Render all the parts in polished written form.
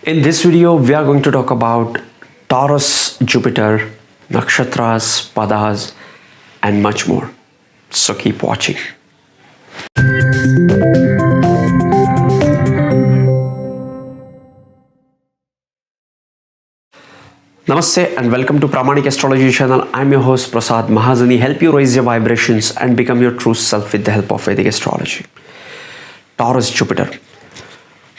In this video, we are going to talk about Taurus, Jupiter, nakshatras, padas, and much more. So keep watching. Namaste and welcome to Pramanik Astrology channel. I'm your host Prasad Mahazani. Help you raise your vibrations and become your true self with the help of Vedic astrology. Taurus, Jupiter.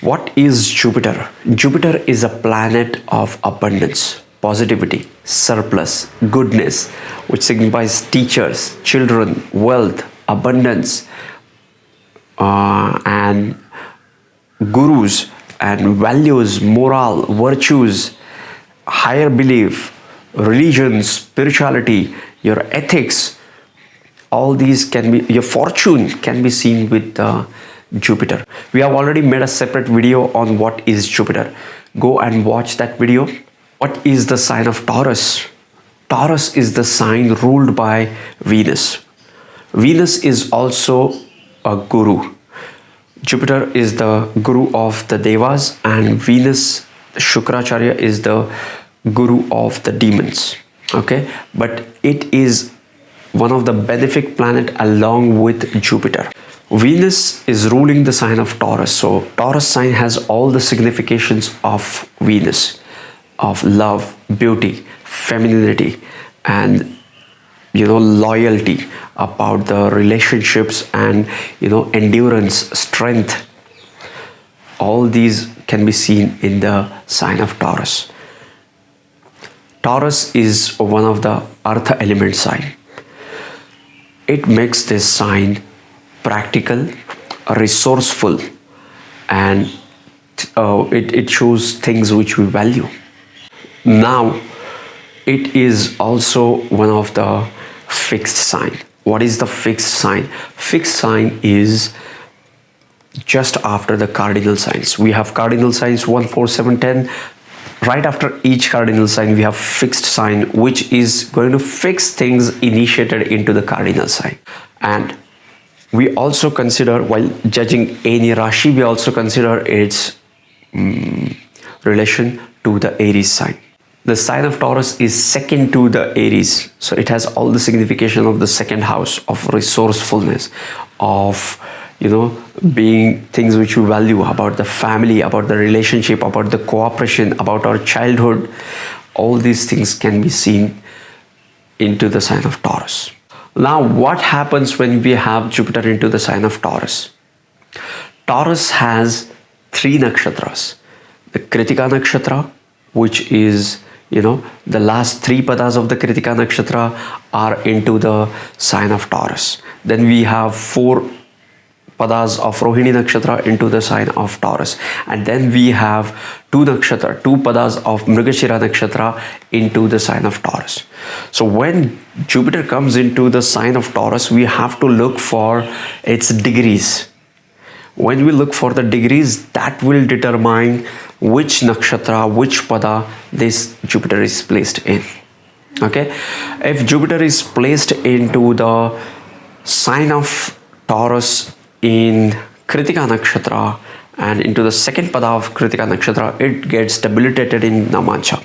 What is Jupiter? Jupiter is a planet of abundance, positivity, surplus, goodness, which signifies teachers, children, wealth, abundance, and gurus, and values, moral, virtues, higher belief, religion, spirituality, your ethics. All these can be, your fortune can be seen with Jupiter. We have already made a separate video on what is Jupiter. Go and watch that video. What is the sign of Taurus? Taurus is the sign ruled by Venus. Venus is also a guru. Jupiter is the guru of the Devas, and Venus, Shukracharya, is the guru of the demons. Okay, but it is one of the benefic planet along with Jupiter. Venus is ruling the sign of Taurus. So Taurus sign has all the significations of Venus, of love, beauty, femininity, and loyalty, about the relationships, and endurance, strength. All these can be seen in the sign of Taurus. Taurus is one of the earth element sign. It makes this sign practical, resourceful, and it shows things which we value. Now, it is also one of the fixed sign. What is the fixed sign? Fixed sign is just after the cardinal signs. We have cardinal signs 1, 4, 7, 10. Right after each cardinal sign, we have fixed sign, which is going to fix things initiated into the cardinal sign. And we also consider, while judging any Rashi, we also consider its relation to the Aries sign. The sign of Taurus is second to the Aries. So it has all the signification of the second house, of resourcefulness, of being things which we value, about the family, about the relationship, about the cooperation, about our childhood. All these things can be seen into the sign of Taurus. Now, what happens when we have Jupiter into the sign of Taurus? Taurus has 3 nakshatras. The Kritika nakshatra, which is, the last 3 padas of the Kritika nakshatra are into the sign of Taurus. Then we have 4 padas of Rohini nakshatra into the sign of Taurus, and then we have 2 padas of Mrigashira nakshatra into the sign of Taurus. So when Jupiter comes into the sign of Taurus, we have to look for its degrees. When we look for the degrees, that will determine which nakshatra, which pada this Jupiter is placed in. Okay, if Jupiter is placed into the sign of Taurus in Kritika nakshatra and into the second pada of Kritika nakshatra, it gets debilitated in Namansha.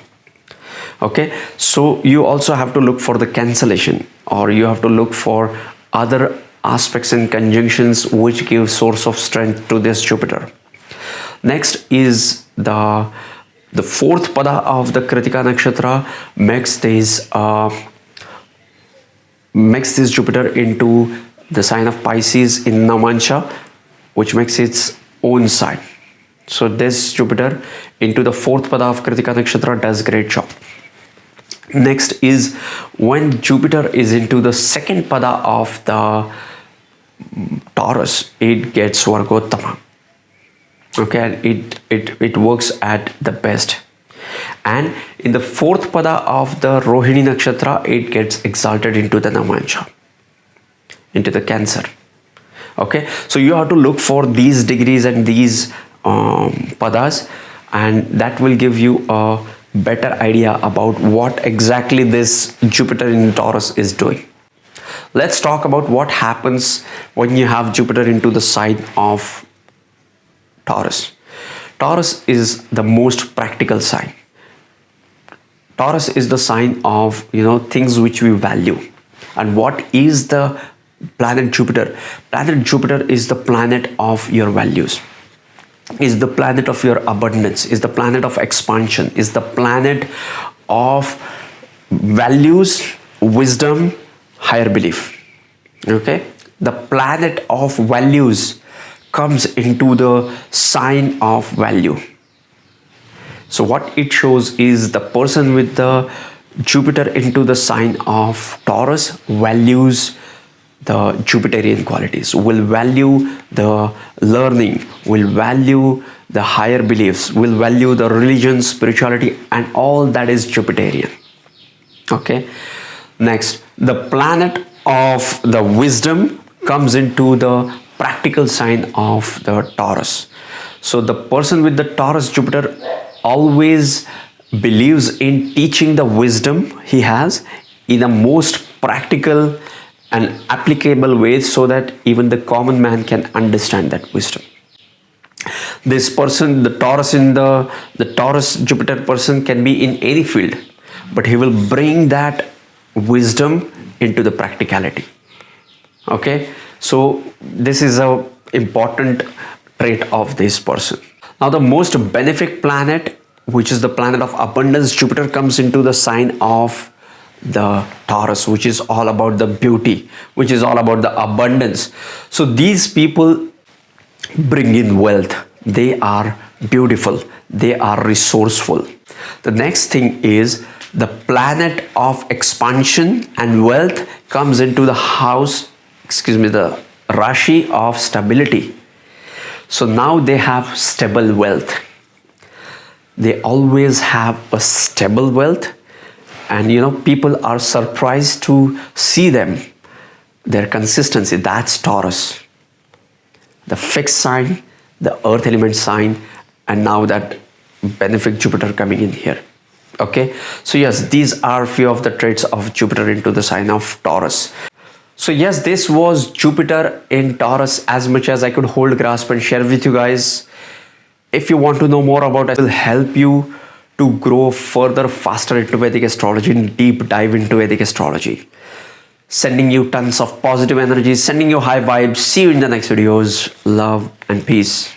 Okay, so you also have to look for the cancellation, or you have to look for other aspects and conjunctions which give source of strength to this Jupiter. Next is the 4th pada of the Kritika nakshatra makes this Jupiter into the sign of Pisces in Namansha, which makes its own sign. So this Jupiter into the 4th pada of Kritika nakshatra does great job. Next is when Jupiter is into the 2nd pada of the Taurus, it gets Vargottama. Okay, it works at the best. And in the 4th pada of the Rohini nakshatra, it gets exalted into the Namansha, into the Cancer. Okay, so you have to look for these degrees and these padas, and that will give you a better idea about what exactly this Jupiter in Taurus is doing. Let's talk about what happens when you have Jupiter into the sign of Taurus. Taurus is the most practical sign. Taurus is the sign of, things which we value. And what is the planet Jupiter? Planet Jupiter is the planet of your values, is the planet of your abundance, is the planet of expansion, is the planet of values, wisdom, higher belief. Okay, the planet of values comes into the sign of value. So what it shows is the person with the Jupiter into the sign of Taurus values the Jupiterian qualities, will value the learning, will value the higher beliefs, will value the religion, spirituality, and all that is Jupiterian. Okay. Next, the planet of the wisdom comes into the practical sign of the Taurus. So the person with the Taurus Jupiter always believes in teaching the wisdom he has in a most practical and applicable way, so that even the common man can understand that wisdom. This person, the Taurus Jupiter person, can be in any field, but he will bring that wisdom into the practicality. Okay, so this is a important trait of this person. Now the most benefic planet, which is the planet of abundance, Jupiter, comes into the sign of the Taurus, which is all about the beauty, which is all about the abundance. So these people bring in wealth. They are beautiful. They are resourceful. The next thing is the planet of expansion and wealth comes into the house, the Rashi of stability. So now they have stable wealth. They always have a stable wealth, and people are surprised to see them, their consistency. That's Taurus, the fixed sign, the earth element sign, and now that benefic Jupiter coming in here. Okay, so yes, these are few of the traits of Jupiter into the sign of Taurus. So yes, this was Jupiter in Taurus, as much as I could hold, grasp, and share with you guys. If you want to know more about it, it will help you to grow further, faster into Vedic astrology and deep dive into Vedic astrology. Sending you tons of positive energy, sending you high vibes. See you in the next videos. Love and peace.